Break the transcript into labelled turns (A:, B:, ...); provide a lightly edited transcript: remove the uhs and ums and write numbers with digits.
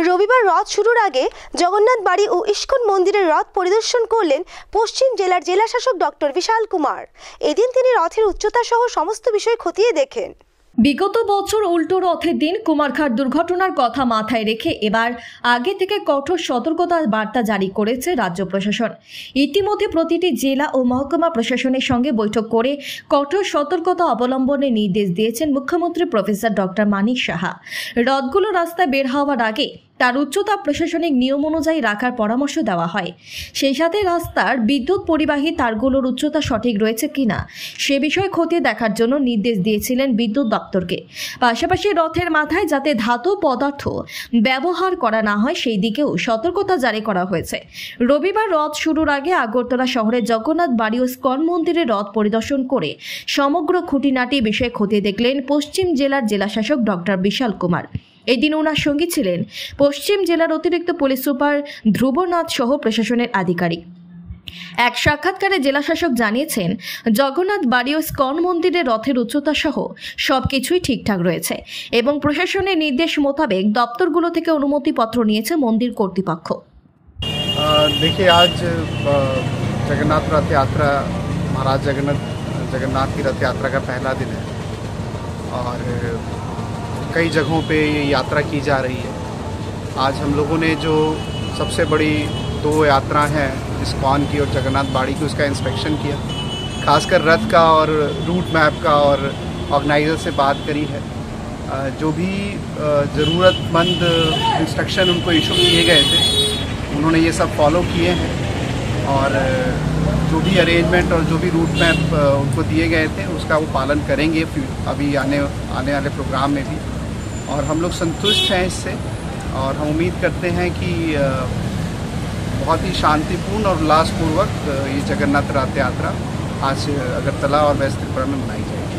A: রবিবার রথ শুরুর আগে জগন্নাথ বাড়ি ও ইস্কন মন্দিরের রথ পরিদর্শন করলেন পশ্চিম জেলার জেলাশাসক ডক্টর বিশাল কুমার। এদিন তিনি রথের উচ্চতা সহ সমস্ত বিষয় খতিয়ে দেখেন।
B: বিগত বছর উল্টো রথের দিন কুমারঘাট দুর্ঘটনার কথা মাথায় রেখে এবার আগে থেকে কঠোর সতর্কতার বার্তা জারি করেছে রাজ্য প্রশাসন। ইতিমধ্যে প্রতিটি জেলা ও মহকুমা প্রশাসনের সঙ্গে বৈঠক করে কঠোর সতর্কতা অবলম্বনের নির্দেশ দিয়েছেন মুখ্যমন্ত্রী প্রফেসর ডক্টর মানিক সাহা। রথগুলো রাস্তায় বের হওয়ার আগে তার উচ্চতা প্রশাসনিক নিয়ম অনুযায়ী রাখার পরামর্শ দেওয়া হয়। সেই সাথে রাস্তার বিদ্যুৎ পরিবাহী তারগুলোর উচ্চতা সঠিক রয়েছে কিনা সে বিষয়ে খতিয়ে দেখার জন্য নির্দেশ দিয়েছিলেন বিদ্যুৎ দপ্তরকে। পাশাপাশি রথের মাথায় যাতে ধাতব পদার্থ ব্যবহার করা না হয় সেই দিকেও সতর্কতা জারি করা হয়েছে। রবিবার রথ শুরুর আগে আগরতলা শহরের জগন্নাথ বাড়ি ও ইস্কন মন্দিরের রথ পরিদর্শন করে সমগ্র খুঁটিনাটি বিষয়ে খতিয়ে দেখলেন পশ্চিম জেলার জেলাশাসক ডক্টর বিশাল কুমার। এদিন ওনার সঙ্গে ছিলেন পশ্চিম জেলার অতিরিক্ত পুলিশ সুপার ধ্রুবনাথ সহ প্রশাসনের আধিকারিক। এক সাক্ষাৎকারে জেলাশাসক জানিয়েছেন, জগন্নাথ বাড়ি ও ইস্কন মন্দিরের রথের উচ্চতা সহ সবকিছুই ঠিকঠাক রয়েছে এবং প্রশাসনের নির্দেশ মোতাবেক দপ্তরগুলো থেকে অনুমতিপত্র নিয়েছে মন্দির কর্তৃপক্ষ।
C: देखिए, आज जगन्नाथ रथ यात्रा, महाराज जगन्नाथ की रथ यात्रा का पहला दिन है और कई जगहों पे ये यात्रा की जा रही है। आज हम लोगों ने जो सबसे बड़ी दो यात्रा हैं, इस्कॉन की और जगन्नाथ बाड़ी की, उसका इंस्पेक्शन किया। खासकर रथ का और रूट मैप का और ऑर्गेनाइज़र से बात करी है। जो भी ज़रूरतमंद इंस्ट्रक्शन उनको इशू किए गए थे उन्होंने ये सब फॉलो किए हैं और जो भी अरेंजमेंट और जो भी रूट मैप उनको दिए गए थे उसका वो पालन करेंगे अभी आने वाले प्रोग्राम में भी। और हम लोग संतुष्ट हैं इससे और हम उम्मीद करते हैं कि बहुत ही शांतिपूर्ण और उल्लासपूर्वक ये जगन्नाथ रथ यात्रा आज अगरतला और वेस्ट त्रिपुरा में मनाई जाएगी।